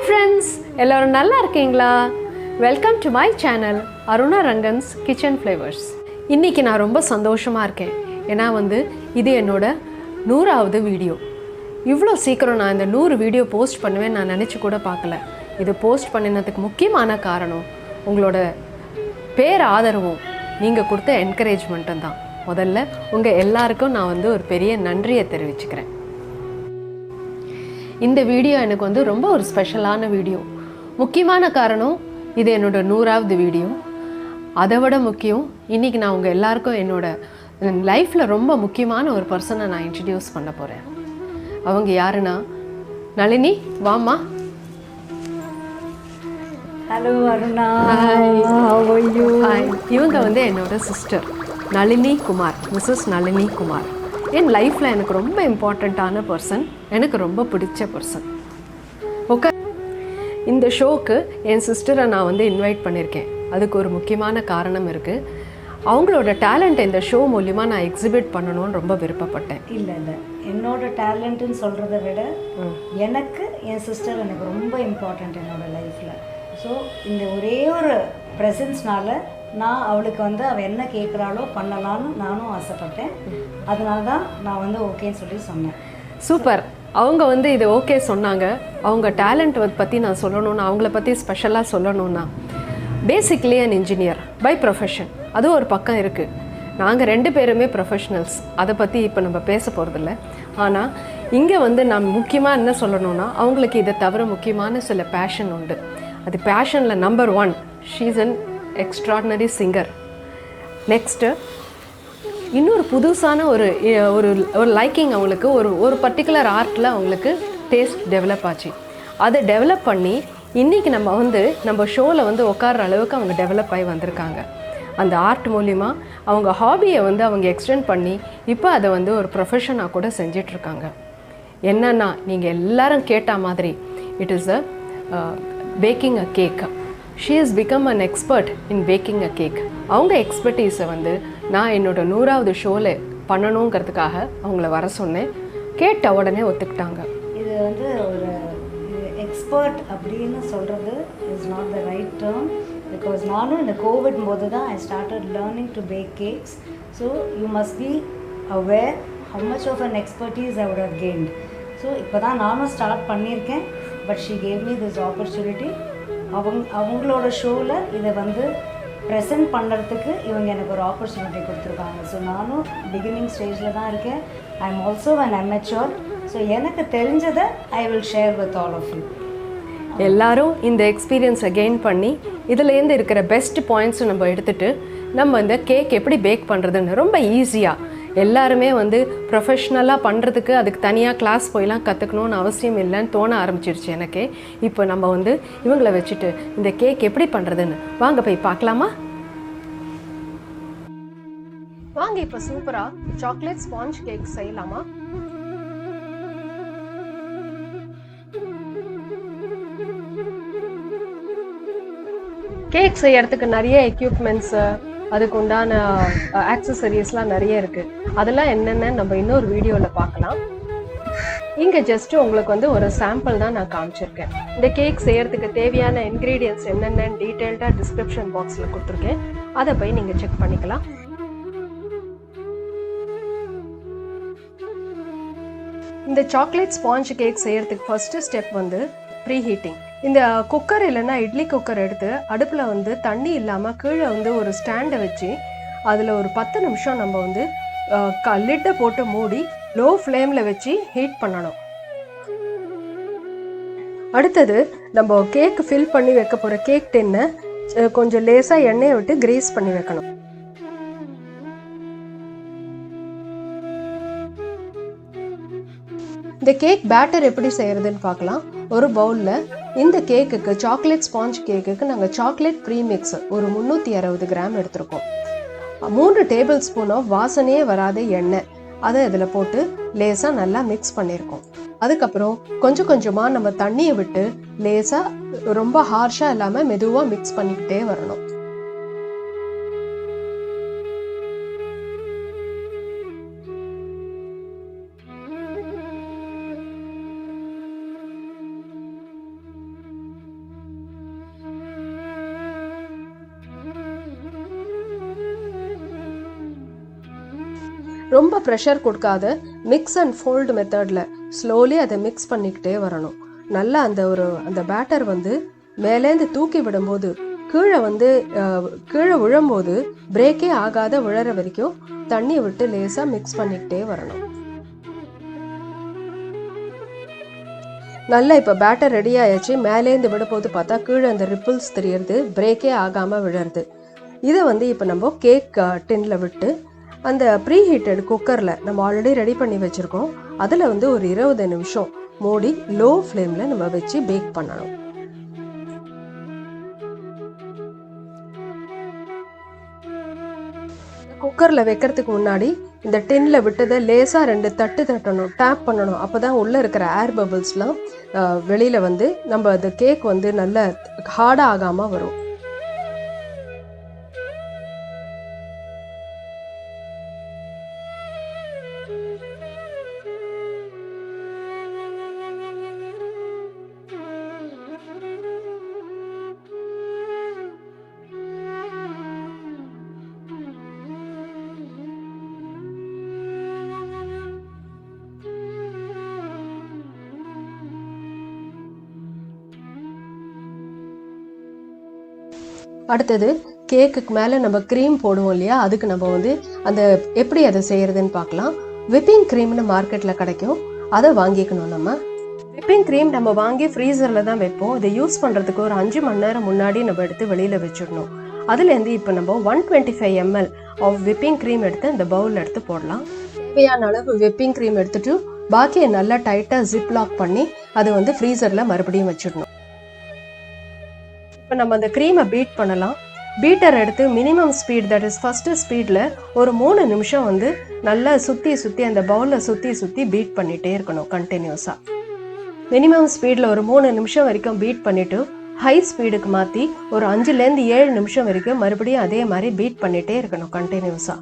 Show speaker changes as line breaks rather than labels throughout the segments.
friends, எல்லாரும் நல்லா இருக்கீங்களா? Welcome to my channel Aruna Rangan's kitchen flavours. இன்றைக்கி நான் ரொம்ப சந்தோஷமாக இருக்கேன். ஏன்னா இது என்னோட 100வது வீடியோ. இவ்வளோ சீக்கிரம் நான் இந்த 100 வீடியோ போஸ்ட் பண்ணுவேன் நான் நினச்சி கூட பார்க்கல. இது போஸ்ட் பண்ணினதுக்கு முக்கியமான காரணம் உங்களோட பேர் ஆதரவும் நீங்கள் கொடுத்த என்கரேஜ்மெண்ட்டும் தான். முதல்ல உங்கள் எல்லாருக்கும் நான் ஒரு பெரிய நன்றியை தெரிவிச்சுக்கிறேன். இந்த வீடியோ எனக்கு ரொம்ப ஒரு ஸ்பெஷலான வீடியோ. முக்கியமான காரணம் இது என்னோட 100வது வீடியோ. அதை விட முக்கியம், இன்றைக்கி நான் உங்கள் எல்லாருக்கும் என்னோட லைஃப்பில் ரொம்ப முக்கியமான ஒரு பர்சனை நான் இன்ட்ரடியூஸ் பண்ண போகிறேன். அவங்க யாருன்னா நளினி. வாம்மா.
ஹலோ அருணா.
இவங்க என்னோட சிஸ்டர் நளினி குமார், மிஸ்ஸஸ் நளினி குமார். என் லைஃப்பில் எனக்கு ரொம்ப இம்பார்ட்டண்ட்டான பர்சன், எனக்கு ரொம்ப பிடிச்ச பர்சன். ஓகே, இந்த ஷோக்கு என் சிஸ்டரை நான் இன்வைட் பண்ணியிருக்கேன். அதுக்கு ஒரு முக்கியமான காரணம் இருக்குது. அவங்களோட டேலண்ட்டை இந்த ஷோ மூலிமா நான் எக்ஸிபிட் பண்ணணும்னு ரொம்ப விருப்பப்பட்டேன்.
இல்லை என்னோட டேலண்ட்டுன்னு சொல்கிறத விட எனக்கு என் சிஸ்டர் எனக்கு ரொம்ப இம்பார்ட்டண்ட் என்னோடய லைஃப்பில். ஸோ இந்த ஒரே ஒரு ப்ரெசன்ஸ்னால நான் அவளுக்கு அவள் என்ன கேட்குறாளோ பண்ணலான்னு நானும் ஆசைப்பட்டேன். அதனால தான் நான் ஓகேன்னு சொல்லி சொன்னேன்.
சூப்பர். அவங்க இது ஓகே சொன்னாங்க. அவங்க டேலண்ட் பற்றி நான் சொல்லணுன்னா, அவங்கள பற்றி ஸ்பெஷலாக சொல்லணுன்னா, basically an engineer by profession. அதுவும் ஒரு பக்கம் இருக்குது. நாங்கள் 2 பேருமே ப்ரொஃபஷனல்ஸ். அதை பற்றி இப்போ நம்ம பேச போகிறதில்ல. ஆனால் இங்கே நான் முக்கியமாக என்ன சொல்லணுன்னா, அவங்களுக்கு இதை தவிர முக்கியமான சில பேஷன் உண்டு. அது பேஷனில் number 1, she is an extraordinary singer. Next இன்னொரு புதுசான ஒரு ஒரு லைக்கிங் அவங்களுக்கு ஒரு பர்டிகுலர் ஆர்ட்டில் அவங்களுக்கு டேஸ்ட் டெவலப் ஆச்சு. அதை டெவலப் பண்ணி இன்றைக்கி நம்ம ஷோவில் உட்கார்ற அளவுக்கு அவங்க டெவலப் ஆகி வந்திருக்காங்க. அந்த ஆர்ட் மூலிமா அவங்க ஹாபியை அவங்க எக்ஸ்டெண்ட் பண்ணி இப்போ அதை ஒரு ப்ரொஃபஷனாக கூட செஞ்சிட்ருக்காங்க. என்னென்னா, நீங்கள் எல்லாரும் கேட்ட மாதிரி it is baking a cake. She is become an expert in baking a cake. அவங்க எக்ஸ்பர்டீஸை நான் என்னோட 100வது ஷோவில் பண்ணணுங்கிறதுக்காக அவங்கள வர சொன்னேன். கேட்ட உடனே ஒத்துக்கிட்டாங்க.
இது ஒரு எக்ஸ்பர்ட் அப்படின்னு சொல்கிறது is not the right term. Because நானும் இந்த கோவிட் போது தான் I started learning to bake cakes. So you must be aware how much of an expertise I would have gained. So இப்போ தான் நானும் ஸ்டார்ட் பண்ணியிருக்கேன். But she gave me this opportunity. அவங்களோட ஷோவில் இதை ப்ரெசென்ட் பண்ணுறதுக்கு இவங்க எனக்கு ஒரு ஆப்பர்ச்சுனிட்டி கொடுத்துருக்காங்க. ஸோ நானும் பிகினிங் ஸ்டேஜில் தான் இருக்கேன். I am also an amateur. So எனக்கு தெரிஞ்சதை I will share with all of you.
எல்லாரும் இந்த எக்ஸ்பீரியன்ஸை கெயின் பண்ணி இதுலேருந்து இருக்கிற பெஸ்ட் பாயிண்ட்ஸும் நம்ம எடுத்துகிட்டு நம்ம இந்த கேக் எப்படி பேக் பண்ணுறதுன்னு ரொம்ப ஈஸியாக எல்லாருமே ப்ரொஃபஷ்னலாக பண்ணுறதுக்கு அதுக்கு தனியாக கிளாஸ் போயெலாம் கற்றுக்கணுன்னு அவசியம் இல்லைன்னு தோண ஆரம்பிச்சிருச்சு எனக்கு. இப்போ நம்ம இவங்களை வச்சுட்டு இந்த கேக் எப்படி பண்ணுறதுன்னு வாங்க போய் பார்க்கலாமா? வாங்க இப்போ சூப்பராக சாக்லேட் ஸ்பாஞ்ச் கேக் செய்யலாமா? கேக் செய்யறதுக்கு நிறைய எக்யூப்மெண்ட்ஸு, அதுக்கு உண்டான ஆக்சசரிஸ்லாம் நிறைய இருக்குது. அதெல்லாம் என்னென்னு நம்ம இன்னொரு வீடியோவில் பார்க்கலாம். இங்கே ஜஸ்ட்டு உங்களுக்கு ஒரு சாம்பிள் தான் நான் காமிச்சிருக்கேன். இந்த கேக் செய்யறதுக்கு தேவையான இன்க்ரீடியன்ட்ஸ் என்னென்னு டீட்டெயில்டாக டிஸ்கிரிப்ஷன் பாக்ஸில் கொடுத்துருக்கேன். அதை போய் நீங்கள் செக் பண்ணிக்கலாம். இந்த சாக்லேட் ஸ்பாஞ்ச் கேக் செய்யறதுக்கு ஃபர்ஸ்ட்டு ஸ்டெப் ப்ரீ ஹீட்டிங். இந்த குக்கர் இல்லைன்னா இட்லி குக்கர் எடுத்து அடுப்பில் தண்ணி இல்லாமல் கீழே ஒரு ஸ்டாண்டை வச்சு அதில் ஒரு 10 நிமிஷம் நம்ம லிட்டை போட்டு மூடி லோ ஃப்ளேமில் வச்சு ஹீட் பண்ணணும். அடுத்தது நம்ம கேக் ஃபில் பண்ணி வைக்க போகிற கேக் டின்னை கொஞ்சம் லேசாக எண்ணெயை விட்டு கிரீஸ் பண்ணி வைக்கணும். இந்த கேக் பேட்டர் எப்படி செய்கிறதுன்னு பார்க்கலாம். ஒரு பவுலில் இந்த கேக்குக்கு சாக்லேட் ஸ்பாஞ்ச் கேக்குக்கு நாங்கள் சாக்லேட் ப்ரீமிக்ஸ் ஒரு 360 கிராம் எடுத்திருக்கோம். 3 டேபிள் ஸ்பூன் ஆஃப் வாசனையே வராத எண்ணெய் அதை இதில் போட்டு லேசாக நல்லா மிக்ஸ் பண்ணியிருக்கோம். அதுக்கப்புறம் கொஞ்சம் கொஞ்சமாக நம்ம தண்ணியை விட்டு லேசாக ரொம்ப ஹார்ஷாக இல்லாமல் மெதுவாக மிக்ஸ் பண்ணிக்கிட்டே வரணும். ரொம்ப ப்ரெஷர் கொடுக்காத மிக்ஸ் அண்ட் ஃபோல்டு மெத்தடில் ஸ்லோலி அதை மிக்ஸ் பண்ணிக்கிட்டே வரணும். நல்லா அந்த பேட்டர் வந்து மேலேருந்து தூக்கி விடும்போது கீழே விழும்போது பிரேக்கே ஆகாத விழற வரைக்கும் தண்ணியை விட்டு லேசாக மிக்ஸ் பண்ணிக்கிட்டே வரணும். நல்லா இப்போ பேட்டர் ரெடி ஆயாச்சு. மேலேருந்து விடும்போது பார்த்தா கீழே அந்த ரிப்பிள்ஸ் தெரியறது, பிரேக்கே ஆகாமல் விழருது. இதை வந்து இப்போ நம்ம கேக் டின்னில் விட்டு அந்த ப்ரீ ஹீட்டட் குக்கரில் நம்ம ஆல்ரெடி ரெடி பண்ணி வச்சுருக்கோம், அதில் வந்து ஒரு 20 நிமிஷம் மூடி லோ ஃப்ளேமில் நம்ம வச்சு பேக் பண்ணணும். குக்கரில் வைக்கிறதுக்கு முன்னாடி இந்த டின்னில் விட்டதை லேசாக 2 தட்டு தட்டணும், டேப் பண்ணணும். அப்போ தான் உள்ளே இருக்கிற ஏர் பபிள்ஸ்லாம் வெளியில் வந்து நம்ம அந்த கேக் வந்து நல்ல ஹார்டாக ஆகாமல் வரும். அடுத்தது கேக்குக்கு மேலே நம்ம க்ரீம் போடுவோம் இல்லையா, அதுக்கு நம்ம வந்து எப்படி அதை செய்யறதுன்னு பார்க்கலாம். விப்பிங் க்ரீம்னு மார்க்கெட்டில் கிடைக்கும், அதை வாங்கிக்கணும். நம்ம விப்பிங் க்ரீம் நம்ம வாங்கி ஃப்ரீசரில் தான் வைப்போம். இதை யூஸ் பண்ணுறதுக்கு ஒரு 5 மணி நேரம் முன்னாடி நம்ம எடுத்து வெளியில் வச்சிடணும். அதுலேருந்து இப்போ நம்ம 125 ml ஆஃப் விப்பிங் க்ரீம் எடுத்து இந்த பவுலில் எடுத்து போடலாம். தேவையான அளவு விப்பிங் க்ரீம் எடுத்துட்டு பாக்கியை நல்லா டைட்டாக ஜிப் லாக் பண்ணி அதை வந்து ஃப்ரீசரில் மறுபடியும் வச்சிடணும். இப்போ நம்ம அந்த க்ரீமை பீட் பண்ணலாம். பீட்டர் எடுத்து minimum speed, that is first ஸ்பீடில் ஒரு 3 நிமிஷம் வந்து நல்லா சுற்றி அந்த பவுலில் சுற்றி பீட் பண்ணிகிட்டே இருக்கணும் கண்டினியூஸாக. மினிமம் ஸ்பீடில் ஒரு 3 நிமிஷம் வரைக்கும் பீட் பண்ணிவிட்டு ஹை ஸ்பீடுக்கு மாற்றி ஒரு 5லேருந்து 7 நிமிஷம் வரைக்கும் மறுபடியும் அதே மாதிரி பீட் பண்ணிகிட்டே இருக்கணும் கண்டினியூஸாக.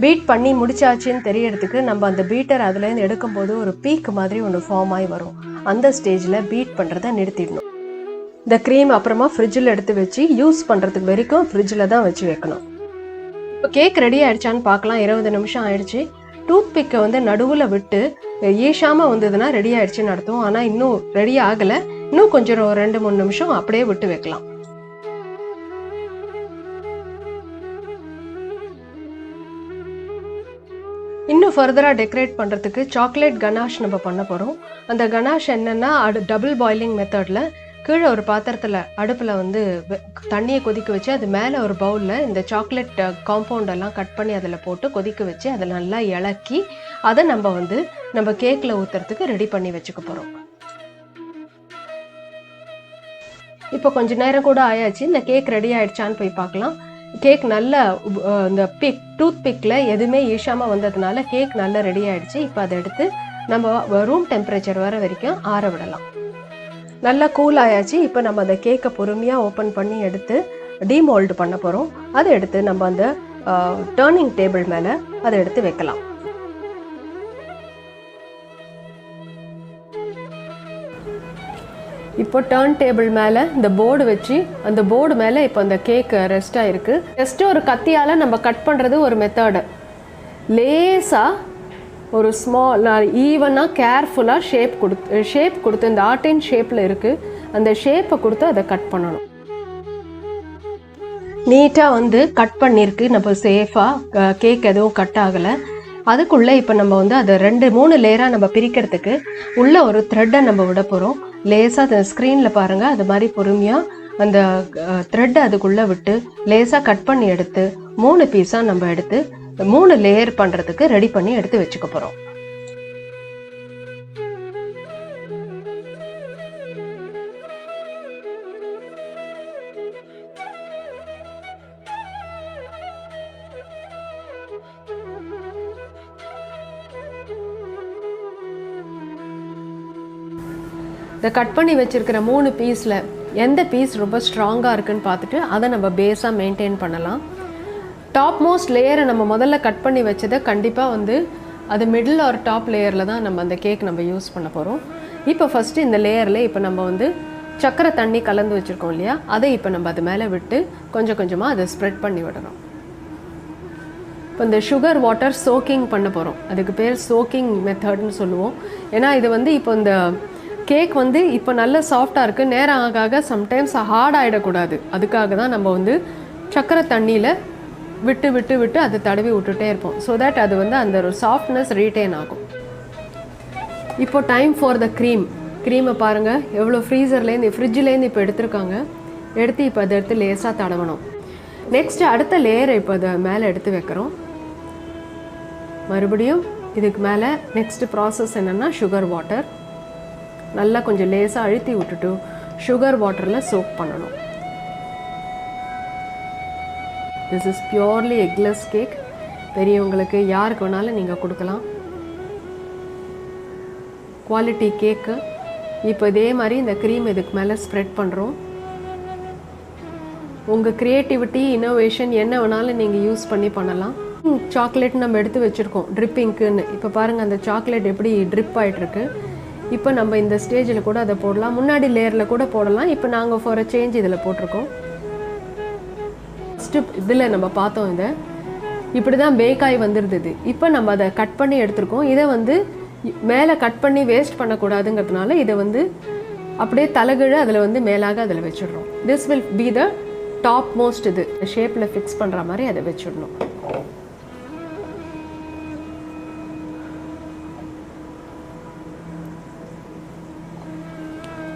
பீட் பண்ணி முடிச்சாச்சுன்னு தெரியறதுக்கு நம்ம அந்த பீட்டர் அதுலேருந்து எடுக்கும்போது ஒரு பீக் மாதிரி ஒன்று ஃபார்ம் ஆகி வரும். அந்த ஸ்டேஜில் பீட் பண்ணுறதை நிறுத்திடணும். இந்த க்ரீம் அப்புறமா ஃப்ரிட்ஜில் எடுத்து வச்சு யூஸ் பண்ணுறதுக்கு வரைக்கும் ஃப்ரிட்ஜில் தான் வச்சு வைக்கணும். இப்போ கேக் ரெடி ஆகிடுச்சான்னு பார்க்கலாம். 20 நிமிஷம் ஆயிடுச்சு. டூத் பிக்கை வந்து நடுவில் விட்டு ஈஷாமல் வந்ததுன்னா ரெடி ஆகிடுச்சின்னு அர்த்தம். ஆனால் இன்னும் ரெடி ஆகலை. இன்னும் கொஞ்சம் 2-3 நிமிஷம் அப்படியே விட்டு வைக்கலாம். இன்னும் ஃபர்தராக டெக்கரேட் பண்ணுறதுக்கு சாக்லேட் கனாஷ் நம்ம பண்ண போகிறோம். அந்த கனாஷ் என்னென்னா டபுள் பாயிலிங் மெத்தடில் கீழே ஒரு பாத்திரத்தில் அடுப்பில் வந்து தண்ணியை கொதிக்க வச்சு அது மேலே ஒரு பவுலில் இந்த சாக்லேட் காம்பவுண்டெல்லாம் கட் பண்ணி அதில் போட்டு கொதிக்க வச்சு அதை நல்லா இளக்கி அதை நம்ம கேக்கில் ஊற்றுறதுக்கு ரெடி பண்ணி வச்சுக்க போகிறோம். இப்போ கொஞ்சம் நேரம் கூட ஆயாச்சு. இந்த கேக் ரெடி ஆகிடுச்சான்னு போய் பார்க்கலாம். கேக் நல்ல இந்த டூத் பிக்கில் எதுவுமே ஈஷாமல் வந்ததுனால கேக் நல்லா ரெடி ஆகிடுச்சு. இப்போ அதை எடுத்து நம்ம ரூம் டெம்பரேச்சர் வர வரைக்கும் ஆற விடலாம். நல்லா கூல் ஆயாச்சு. இப்போ நம்ம அந்த கேக்கை பொறுமையாக ஓப்பன் பண்ணி எடுத்து டீமோல்டு பண்ண போகிறோம். அதை எடுத்து நம்ம அந்த டர்னிங் டேபிள் மேலே அதை எடுத்து வைக்கலாம். இப்போ டர்ன் டேபிள் மேலே இந்த போர்டு வச்சு அந்த போர்டு மேலே இப்போ அந்த கேக் ரெஸ்ட் ஆகிருக்கு. ஜஸ்ட்டு ஒரு கத்தியால் நம்ம கட் பண்ணுறது ஒரு மெத்தடு. லேசாக ஒரு ஸ்மால் ஈவனாக கேர்ஃபுல்லாக ஷேப் கொடுத்து இந்த ஆர்டின் ஷேப்பில் இருக்குது, அந்த ஷேப்பை கொடுத்து அதை கட் பண்ணணும். நீட்டாக வந்து கட் பண்ணியிருக்கு. நம்ம சேஃபாக கேக் எதுவும் கட் ஆகலை. அதுக்குள்ளே இப்போ நம்ம வந்து அதை 2-3 லேயராக நம்ம பிரிக்கிறதுக்கு உள்ள ஒரு த்ரெட்டை நம்ம விட போகிறோம். லேசாக அந்த ஸ்க்ரீனில் பாருங்கள், அது மாதிரி பொறுமையாக அந்த த்ரெட்டை அதுக்குள்ளே விட்டு லேசாக கட் பண்ணி எடுத்து 3 பீஸாக நம்ம எடுத்து 3 லேயர் பண்ணுறதுக்கு ரெடி பண்ணி எடுத்து வச்சுக்க போகிறோம். இந்த கட் பண்ணி வச்சுருக்கிற 3 பீஸில் எந்த பீஸ் ரொம்ப ஸ்ட்ராங்காக இருக்குதுன்னு பார்த்துட்டு அதை நம்ம பேஸாக மெயின்டைன் பண்ணலாம். டாப் மோஸ்ட் லேயரை நம்ம முதல்ல கட் பண்ணி வச்சதை கண்டிப்பாக வந்து அது மிடில் ஆர் டாப் லேயரில் தான் நம்ம அந்த கேக் நம்ம யூஸ் பண்ண போகிறோம். இப்போ ஃபஸ்ட்டு இந்த லேயரில் இப்போ நம்ம வந்து சக்கரை தண்ணி கலந்து வச்சுருக்கோம் இல்லையா, அதை இப்போ நம்ம அது மேலே விட்டு கொஞ்சம் கொஞ்சமாக அதை ஸ்ப்ரெட் பண்ணி விடணும். இப்போ இந்த சுகர் வாட்டர் சோக்கிங் பண்ண போகிறோம். அதுக்கு பேர் சோக்கிங் மெத்தட்னு சொல்லுவோம். ஏன்னா இது வந்து இப்போ இந்த கேக் வந்து இப்போ நல்ல சாஃப்டாக இருக்குது, நேரம் ஆக ஆக சம்டைம்ஸ் ஹார்ட் ஆகிடக்கூடாது. அதுக்காக தான் நம்ம வந்து சக்கரை தண்ணியில் விட்டு விட்டு விட்டு அதை தடவி விட்டுட்டே இருப்போம். ஸோ தட் அது வந்து அந்த ஒரு சாஃப்ட்னஸ் ரீட்டைன் ஆகும். இப்போ டைம் ஃபார் த க்ரீமை பாருங்கள், எவ்வளோ ஃப்ரிட்ஜிலேருந்து இப்போ எடுத்துருக்காங்க. எடுத்து இப்போ அதை எடுத்து லேசாக தடவணும். நெக்ஸ்ட்டு அடுத்த லேயரை இப்போ அதை மேலே எடுத்து வைக்கிறோம். மறுபடியும் இதுக்கு மேலே நெக்ஸ்ட்டு ப்ராசஸ் என்னென்னா சுகர் வாட்டர் நல்லா கொஞ்சம் லேசாக அழுத்தி விட்டுட்டு சுகர் வாட்டரில் சோக் பண்ணணும். This is purely eggless cake. பெரியவங்களுக்கு யாருக்கு வேணாலும் நீங்கள் கொடுக்கலாம். குவாலிட்டி கேக்கு. இப்போ இதே மாதிரி இந்த க்ரீம் இதுக்கு மேலே ஸ்ப்ரெட் பண்ணுறோம். உங்கள் க்ரியேட்டிவிட்டி இன்னோவேஷன் என்ன வேணாலும் நீங்கள் யூஸ் பண்ணி பண்ணலாம். சாக்லேட் நம்ம எடுத்து வச்சுருக்கோம் ட்ரிப்பிங்க்குன்னு. இப்போ பாருங்கள் அந்த சாக்லேட் எப்படி ட்ரிப் ஆகிட்டுருக்கு. இப்போ நம்ம இந்த ஸ்டேஜில் கூட அதை போடலாம், முன்னாடி லேயரில் கூட போடலாம். இப்போ நாங்கள் ஃபார் அ சேஞ்ச் இதில் போட்டிருக்கோம். ஃபஸ்ட்டு இதில் நம்ம பார்த்தோம், இதை இப்படி தான் பேக்காய் வந்துருந்தது. இப்போ நம்ம அதை கட் பண்ணி எடுத்துருக்கோம். இதை வந்து மேலே கட் பண்ணி வேஸ்ட் பண்ணக்கூடாதுங்கிறதுனால இதை வந்து அப்படியே தலைகீழ அதில் வந்து மேலாக அதில் வச்சிடுறோம். This will be the top most. இது ஷேப்பில் ஃபிக்ஸ் பண்ணுற மாதிரி அதை வச்சிடணும்.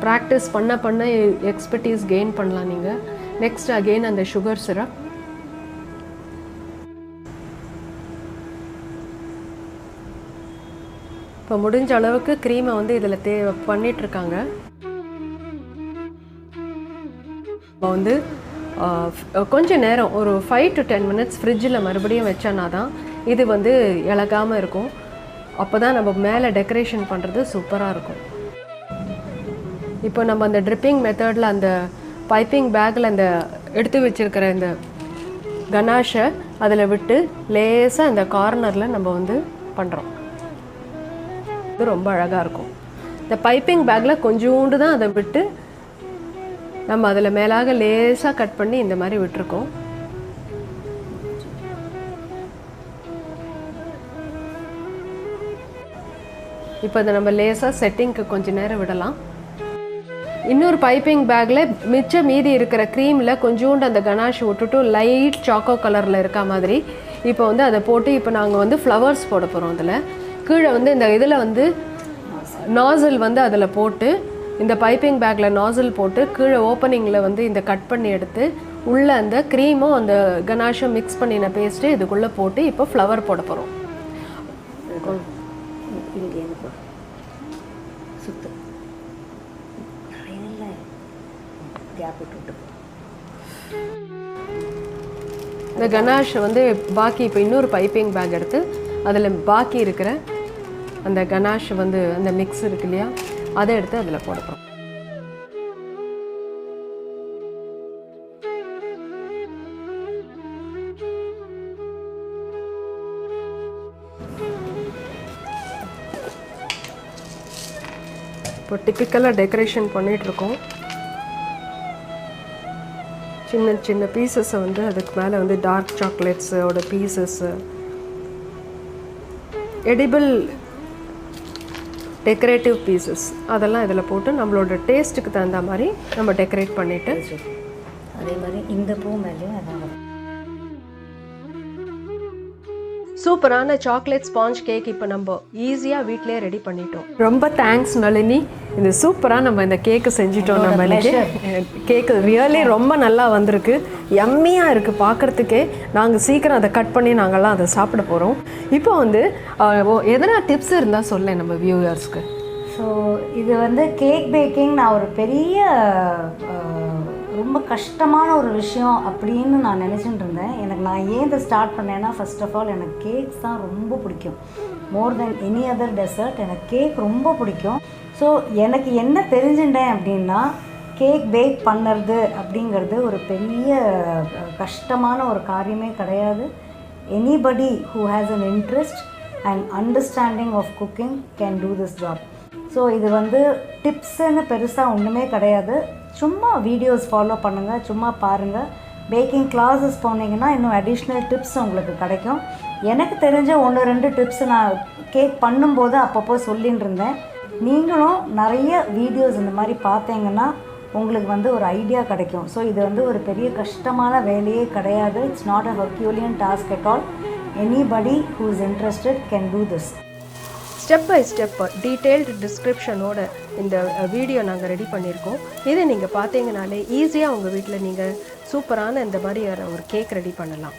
ப்ராக்டிஸ் பண்ண பண்ண எக்ஸ்பர்டீஸ் கெயின் பண்ணலாம் நீங்கள். நெக்ஸ்ட் அகெயின் அந்த சுகர் சிரப். இப்போ முடிஞ்ச அளவுக்கு க்ரீமை வந்து இதில் பண்ணிகிட்ருக்காங்க. இப்போ வந்து கொஞ்சம் நேரம் ஒரு 5 to 10 minutes ஃப்ரிட்ஜில் மறுபடியும் வச்சோன்னா தான் இது வந்து இளகாமல் இருக்கும். அப்போ தான் நம்ம மேலே டெக்கரேஷன் பண்ணுறது சூப்பராக இருக்கும். இப்போ நம்ம அந்த ட்ரிப்பிங் மெத்தடில் அந்த பைப்பிங் பேக்கில் அந்த எடுத்து வச்சுருக்கிற இந்த கனாஷை அதில் விட்டு லேசாக இந்த கார்னரில் நம்ம வந்து பண்ணுறோம். இது ரொம்ப அழகாக இருக்கும். இந்த பைப்பிங் பேக்கில் கொஞ்சோண்டு தான் அதை விட்டு நம்ம அதில் மேலாக லேசாக கட் பண்ணி இந்த மாதிரி விட்டுருக்கோம். இப்போ அதை நம்ம லேசாக செட்டிங்க்கு கொஞ்சம் நேரம் விடலாம். இன்னொரு பைப்பிங் பேக்கில் மீதி இருக்கிற க்ரீமில் கொஞ்சோண்டு அந்த கனாஷ் விட்டுட்டு லைட் சாக்கோ கலரில் இருக்க மாதிரி இப்போ வந்து அதை போட்டு இப்போ நாங்கள் வந்து ஃப்ளவர்ஸ் போட போகிறோம். அதில் கீழே வந்து இந்த இதில் வந்து நாஸில் வந்து அதில் போட்டு இந்த பைப்பிங் பேக்கில் நாஸில் போட்டு கீழே ஓப்பனிங்கில் வந்து இந்த கட் பண்ணி எடுத்து உள்ளே அந்த க்ரீமும் அந்த கனாஷும் மிக்ஸ் பண்ணின பேஸ்ட்டு இதுக்குள்ளே போட்டு இப்போ ஃப்ளவர் போட போகிறோம். இந்த கனாஷ் வந்து பாக்கி இப்போ இன்னொரு பைப்பிங் பேக் எடுத்து அதில் பாக்கி இருக்கிற அந்த கனாஷ் வந்து அந்த மிக்ஸ் இருக்கு இல்லையா, அதை எடுத்து அதில் போட போகிறோம். இப்போ டிப்பிக்கலாக டெக்கரேஷன் பண்ணிகிட்ருக்கோம். சின்ன சின்ன பீசஸை வந்து அதுக்கு மேலே வந்து டார்க் சாக்லேட்ஸோட பீசஸ்ஸு, எடிபிள் டெக்கரேட்டிவ் பீசஸ் அதெல்லாம் இதில் போட்டு நம்மளோட டேஸ்ட்டுக்கு தகுந்த மாதிரி நம்ம டெக்கரேட் பண்ணிவிட்டு
அதே மாதிரி இந்த பூ மேலேயும் அதான்
சூப்பரான சாக்லேட் ஸ்பாஞ்ச் கேக் இப்போ நம்ம ஈஸியாக வீட்டிலே ரெடி பண்ணிட்டோம். ரொம்ப தேங்க்ஸ் நளினி. இந்த சூப்பராக நம்ம இந்த கேக்கு செஞ்சிட்டோம். நம்ம இன்னைக்கு கேக்கு ரியலி ரொம்ப நல்லா வந்திருக்கு, யம்மியாக இருக்குது பார்க்குறதுக்கே. நாங்கள் சீக்கிரம் அதை கட் பண்ணி நாங்கள்லாம் அதை சாப்பிட போகிறோம். இப்போ வந்து எதனா டிப்ஸ் இருந்தால் சொல்ல நம்ம வியூவர்ஸ்க்கு.
ஸோ இது வந்து கேக் பேக்கிங் நான் ஒரு பெரிய ரொம்ப கஷ்டமான ஒரு விஷயம் அப்படின்னு நான் நினச்சிட்டு இருந்தேன். நான் ஏன் இதை ஸ்டார்ட் பண்ணேன்னா, ஃபர்ஸ்ட் ஆஃப் ஆல் எனக்கு கேக்ஸ் தான் ரொம்ப பிடிக்கும். மோர் தென் எனி அதர் டெசர்ட் எனக்கு கேக் ரொம்ப பிடிக்கும். ஸோ எனக்கு என்ன தெரிஞ்சுட்டேன் அப்படின்னா, கேக் பேக் பண்ணுறது அப்படிங்கிறது ஒரு பெரிய கஷ்டமான ஒரு காரியமே கிடையாது. Anybody who has an interest and understanding of cooking can do this job. So இது வந்து டிப்ஸுன்னு பெருசாக ஒன்றுமே கிடையாது. சும்மா வீடியோஸ் ஃபாலோ பண்ணுங்கள், சும்மா பாருங்கள், பேக்கிங் கிளாஸஸ் போனீங்கன்னா இன்னும் அடிஷ்னல் டிப்ஸ் உங்களுக்கு கிடைக்கும். எனக்கு தெரிஞ்ச 1-2 டிப்ஸ் நான் கேக் பண்ணும்போது அப்பப்போ சொல்லின்னு இருந்தேன். நீங்களும் நிறைய வீடியோஸ் இந்த மாதிரி பார்த்தீங்கன்னா உங்களுக்கு வந்து ஒரு ஐடியா கிடைக்கும். ஸோ இது வந்து ஒரு பெரிய கஷ்டமான வேலையே கிடையாது. It's not a herculean task at all. Anybody who is interested can do this.
Step by step detailed டிஸ்கிரிப்ஷனோட இந்த வீடியோ நாங்கள் ரெடி பண்ணியிருக்கோம். இதை நீங்கள் பார்த்தீங்கனாலே ஈஸியாக உங்கள் வீட்டில் நீங்கள் சூப்பரான இந்த மாதிரியான ஒரு கேக் ரெடி பண்ணலாம்.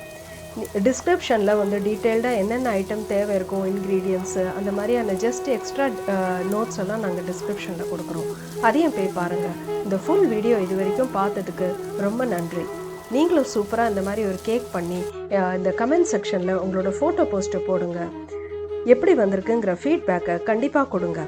டிஸ்கிரிப்ஷனில் வந்து டீட்டெயில்டாக என்னென்ன ஐட்டம் தேவை இருக்கும், இன்க்ரீடியன்ட்ஸு, அந்த மாதிரியான ஜஸ்ட் எக்ஸ்ட்ரா நோட்ஸ் எல்லாம் நாங்கள் டிஸ்கிரிப்ஷனில் கொடுக்குறோம். அதையும் போய் பாருங்கள். இந்த ஃபுல் வீடியோ இது வரைக்கும் பார்த்ததுக்கு ரொம்ப நன்றி. நீங்களும் சூப்பராக இந்த மாதிரி ஒரு கேக் பண்ணி இந்த கமெண்ட் செக்ஷனில் உங்களோட ஃபோட்டோ போஸ்ட்டை போடுங்க. எப்படி வந்திருக்குங்கிற ஃபீட்பேக்கை கண்டிப்பாக கொடுங்க.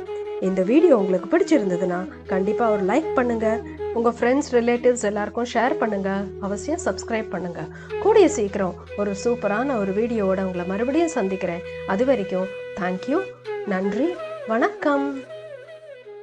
இந்த வீடியோ உங்களுக்கு பிடிச்சிருந்ததுன்னா கண்டிப்பாக ஒரு லைக் பண்ணுங்கள். உங்கள் ஃப்ரெண்ட்ஸ் ரிலேட்டிவ்ஸ் எல்லாருக்கும் ஷேர் பண்ணுங்கள். அவசியம் சப்ஸ்கிரைப் பண்ணுங்கள். கூடிய சீக்கிரம் ஒரு சூப்பரான ஒரு வீடியோவோட உங்களை மறுபடியும் சந்திக்கிறேன். அது வரைக்கும் தேங்க்யூ, நன்றி, வணக்கம்.